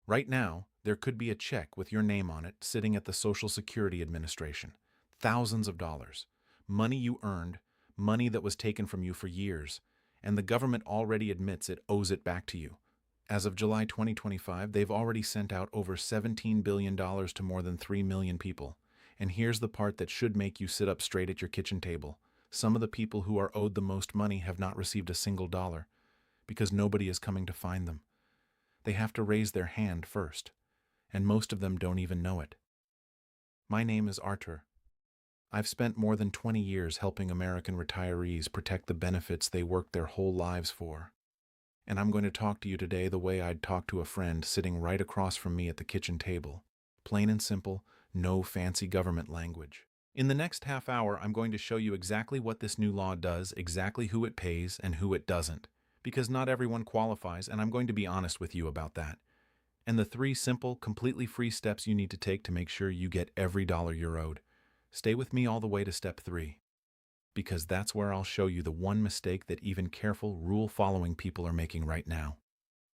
Right now, there could be a check with your name on it sitting at the Social Security Administration. Thousands of dollars. Money you earned, money that was taken from you for years, and the government already admits it owes it back to you. As of July 2025, they've already sent out over $17 billion to more than 3 million people. And here's the part that should make you sit up straight at your kitchen table. Some of the people who are owed the most money have not received a single dollar because nobody is coming to find them. They have to raise their hand first, and most of them don't even know it. My name is Artur. I've spent more than 20 years helping American retirees protect the benefits they worked their whole lives for. And I'm going to talk to you today the way I'd talk to a friend sitting right across from me at the kitchen table. Plain and simple, no fancy government language. In the next half hour, I'm going to show you exactly what this new law does, exactly who it pays and who it doesn't, because not everyone qualifies, and I'm going to be honest with you about that. And the 3 simple, completely free steps you need to take to make sure you get every dollar you're owed. Stay with me all the way to step 3. Because that's where I'll show you the one mistake that even careful, rule-following people are making right now.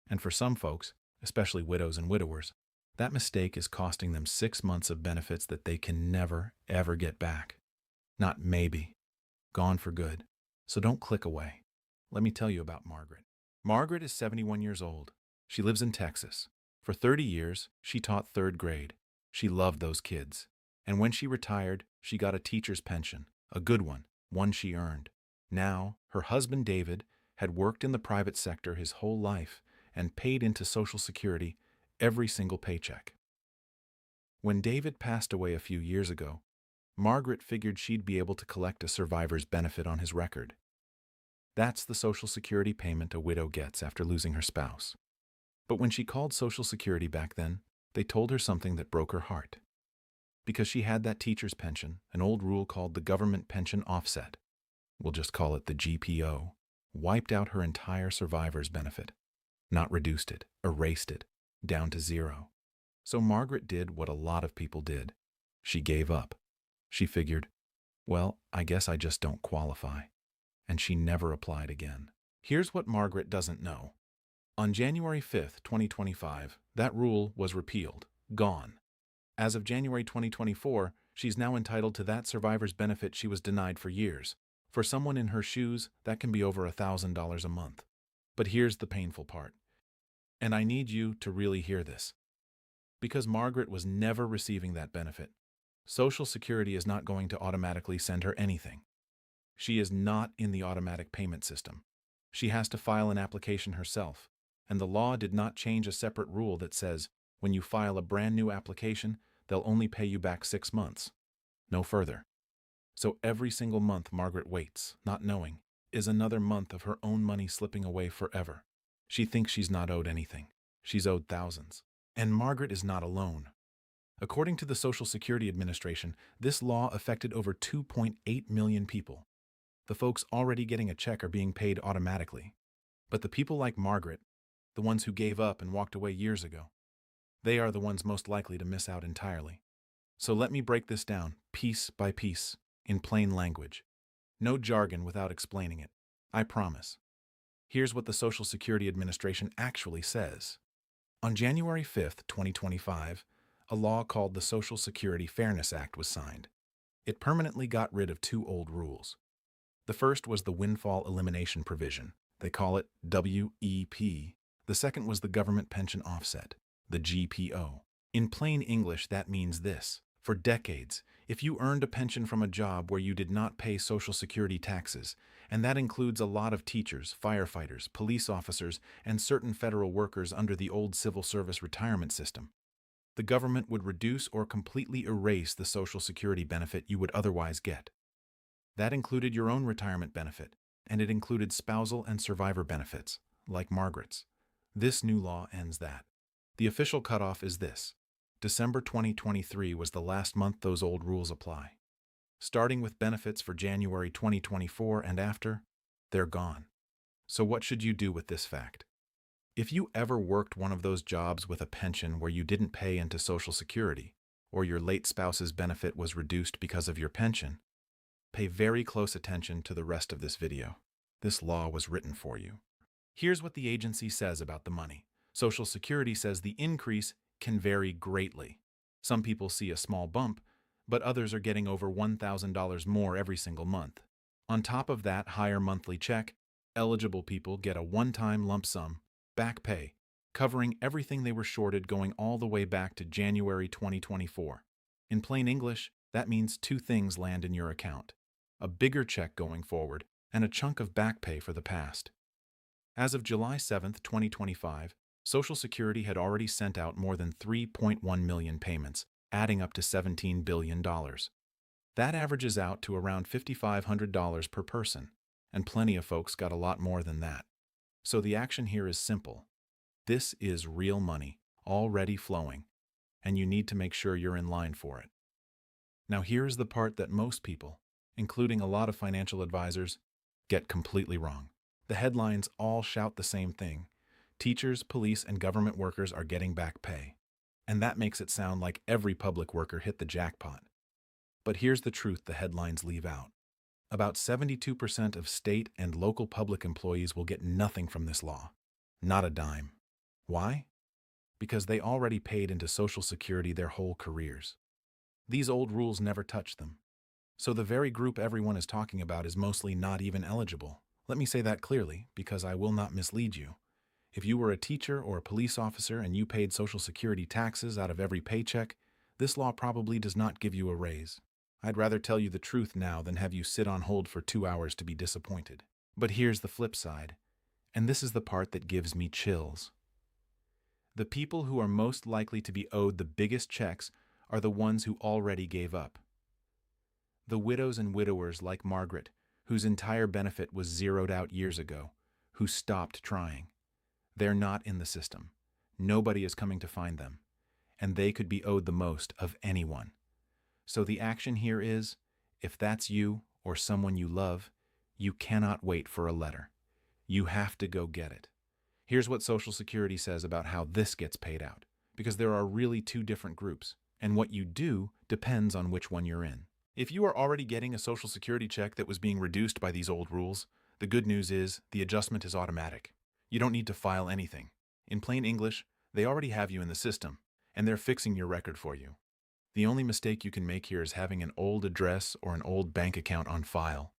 And for some folks, especially widows and widowers, that mistake is costing them 6 months of benefits that they can never, ever get back. Not maybe. Gone for good. So don't click away. Let me tell you about Margaret. Margaret is 71 years old. She lives in Texas. For 30 years, she taught 3rd grade. She loved those kids. And when she retired, she got a teacher's pension, a good one she earned. Now, her husband David had worked in the private sector his whole life and paid into Social Security every single paycheck. When David passed away a few years ago, Margaret figured she'd be able to collect a survivor's benefit on his record. That's the Social Security payment a widow gets after losing her spouse. But when she called Social Security back then, they told her something that broke her heart. Because she had that teacher's pension, an old rule called the Government Pension Offset, we'll just call it the GPO, wiped out her entire survivor's benefit. Not reduced it, erased it, down to 0. So Margaret did what a lot of people did. She gave up. She figured, well, I guess I just don't qualify. And she never applied again. Here's what Margaret doesn't know. On January 5th, 2025, that rule was repealed, gone. As of January 2024, she's now entitled to that survivor's benefit she was denied for years. For someone in her shoes, that can be over $1,000 a month. But here's the painful part. And I need you to really hear this. Because Margaret was never receiving that benefit, Social Security is not going to automatically send her anything. She is not in the automatic payment system. She has to file an application herself, and the law did not change a separate rule that says, when you file a brand new application, they'll only pay you back 6 months. No further. So every single month Margaret waits, not knowing, is another month of her own money slipping away forever. She thinks she's not owed anything. She's owed thousands. And Margaret is not alone. According to the Social Security Administration, this law affected over 2.8 million people. The folks already getting a check are being paid automatically. But the people like Margaret, the ones who gave up and walked away years ago, they are the ones most likely to miss out entirely. So let me break this down, piece by piece, in plain language. No jargon without explaining it. I promise. Here's what the Social Security Administration actually says. On January 5th, 2025, a law called the Social Security Fairness Act was signed. It permanently got rid of 2 old rules. The first was the Windfall Elimination Provision. They call it WEP. The second was the Government Pension Offset, the GPO. In plain English, that means this. For decades, if you earned a pension from a job where you did not pay Social Security taxes, and that includes a lot of teachers, firefighters, police officers, and certain federal workers under the old civil service retirement system, the government would reduce or completely erase the Social Security benefit you would otherwise get. That included your own retirement benefit, and it included spousal and survivor benefits, like Margaret's. This new law ends that. The official cutoff is this. December 2023 was the last month those old rules apply. Starting with benefits for January 2024 and after, they're gone. So what should you do with this fact? If you ever worked one of those jobs with a pension where you didn't pay into Social Security, or your late spouse's benefit was reduced because of your pension, pay very close attention to the rest of this video. This law was written for you. Here's what the agency says about the money. Social Security says the increase can vary greatly. Some people see a small bump, but others are getting over $1,000 more every single month. On top of that higher monthly check, eligible people get a one-time lump sum, back pay, covering everything they were shorted going all the way back to January 2024. In plain English, that means two things land in your account: a bigger check going forward and a chunk of back pay for the past. As of July 7, 2025, Social Security had already sent out more than 3.1 million payments, adding up to $17 billion. That averages out to around $5,500 per person, and plenty of folks got a lot more than that. So the action here is simple. This is real money, already flowing, and you need to make sure you're in line for it. Now here's the part that most people, including a lot of financial advisors, get completely wrong. The headlines all shout the same thing. Teachers, police, and government workers are getting back pay. And that makes it sound like every public worker hit the jackpot. But here's the truth the headlines leave out. About 72% of state and local public employees will get nothing from this law. Not a dime. Why? Because they already paid into Social Security their whole careers. These old rules never touched them. So the very group everyone is talking about is mostly not even eligible. Let me say that clearly, because I will not mislead you. If you were a teacher or a police officer and you paid Social Security taxes out of every paycheck, this law probably does not give you a raise. I'd rather tell you the truth now than have you sit on hold for 2 hours to be disappointed. But here's the flip side, and this is the part that gives me chills. The people who are most likely to be owed the biggest checks are the ones who already gave up. The widows and widowers like Margaret, whose entire benefit was zeroed out years ago, who stopped trying. They're not in the system. Nobody is coming to find them, and they could be owed the most of anyone. So the action here is, if that's you or someone you love, you cannot wait for a letter. You have to go get it. Here's what Social Security says about how this gets paid out, because there are really two different groups, and what you do depends on which one you're in. If you are already getting a Social Security check that was being reduced by these old rules, the good news is the adjustment is automatic. You don't need to file anything. In plain English, they already have you in the system, and they're fixing your record for you. The only mistake you can make here is having an old address or an old bank account on file,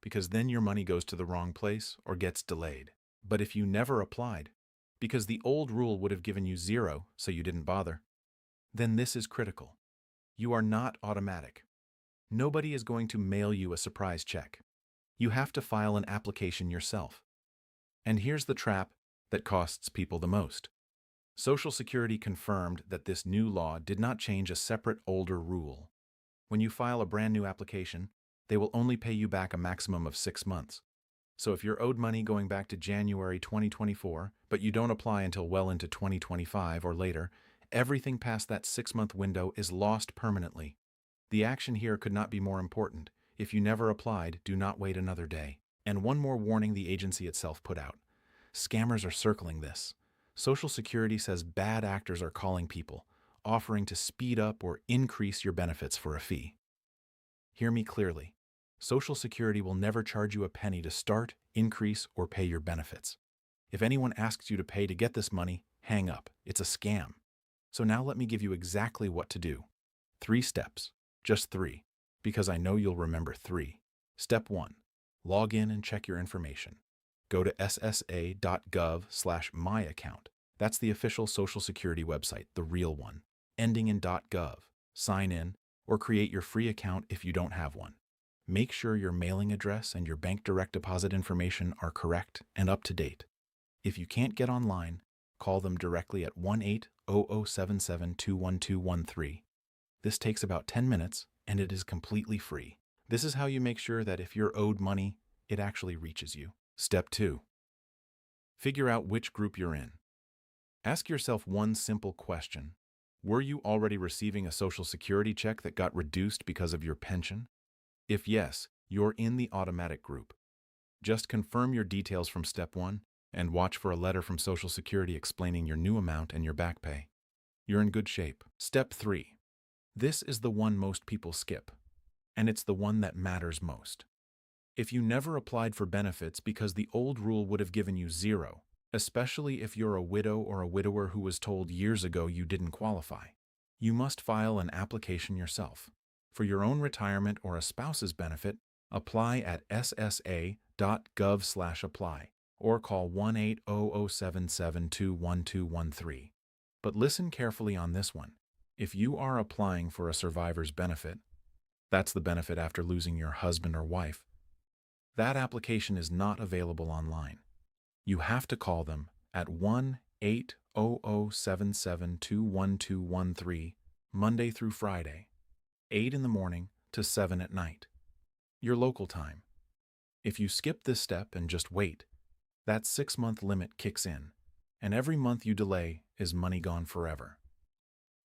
because then your money goes to the wrong place or gets delayed. But if you never applied, because the old rule would have given you zero, so you didn't bother, then this is critical. You are not automatic. Nobody is going to mail you a surprise check. You have to file an application yourself. And here's the trap that costs people the most. Social Security confirmed that this new law did not change a separate older rule. When you file a brand new application, they will only pay you back a maximum of 6 months. So if you're owed money going back to January 2024, but you don't apply until well into 2025 or later, everything past that 6-month window is lost permanently. The action here could not be more important. If you never applied, do not wait another day. And one more warning the agency itself put out. Scammers are circling this. Social Security says bad actors are calling people, offering to speed up or increase your benefits for a fee. Hear me clearly. Social Security will never charge you a penny to start, increase, or pay your benefits. If anyone asks you to pay to get this money, hang up. It's a scam. So now let me give you exactly what to do. 3 steps. Just 3, because I know you'll remember 3. Step 1. Log in and check your information. Go to ssa.gov/myaccount. That's the official Social Security website, the real one, ending in .gov. Sign in, or create your free account if you don't have one. Make sure your mailing address and your bank direct deposit information are correct and up to date. If you can't get online, call them directly at 1-800-77-21213. This takes about 10 minutes, and it is completely free. This is how you make sure that if you're owed money, it actually reaches you. Step 2. Figure out which group you're in. Ask yourself one simple question. Were you already receiving a Social Security check that got reduced because of your pension? If yes, you're in the automatic group. Just confirm your details from Step 1 and watch for a letter from Social Security explaining your new amount and your back pay. You're in good shape. Step 3. This is the one most people skip, and it's the one that matters most. If you never applied for benefits because the old rule would have given you 0, especially if you're a widow or a widower who was told years ago you didn't qualify. You must file an application yourself. For your own retirement or a spouse's benefit, apply at ssa.gov/apply or call 1-800-772-1213. But listen carefully on this one. If you are applying for a survivor's benefit, that's the benefit after losing your husband or wife, that application is not available online. You have to call them at 1-800-772-1213 Monday through Friday, 8 in the morning to 7 at night, your local time. If you skip this step and just wait, that 6-month limit kicks in, and every month you delay is money gone forever.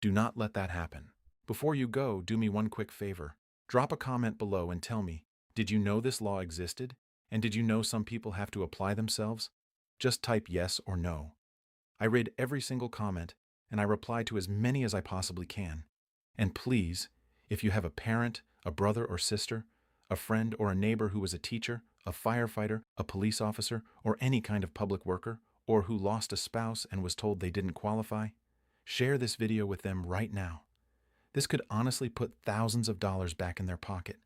Do not let that happen. Before you go, do me one quick favor. Drop a comment below and tell me, did you know this law existed? And did you know some people have to apply themselves? Just type yes or no. I read every single comment, and I reply to as many as I possibly can. And please, if you have a parent, a brother or sister, a friend or a neighbor who is a teacher, a firefighter, a police officer, or any kind of public worker, or who lost a spouse and was told they didn't qualify, share this video with them right now. This could honestly put thousands of dollars back in their pocket.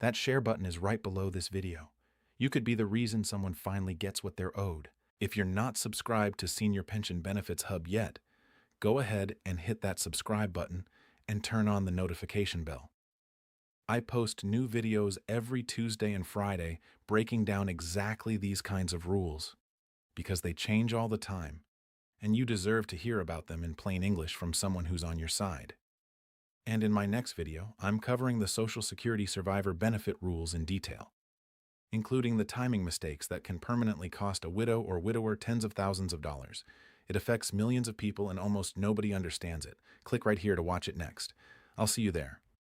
That share button is right below this video. You could be the reason someone finally gets what they're owed. If you're not subscribed to Senior Pension Benefits Hub yet, go ahead and hit that subscribe button and turn on the notification bell. I post new videos every Tuesday and Friday breaking down exactly these kinds of rules, because they change all the time, and you deserve to hear about them in plain English from someone who's on your side. And in my next video, I'm covering the Social Security Survivor Benefit rules in detail, including the timing mistakes that can permanently cost a widow or widower tens of thousands of dollars. It affects millions of people and almost nobody understands it. Click right here to watch it next. I'll see you there.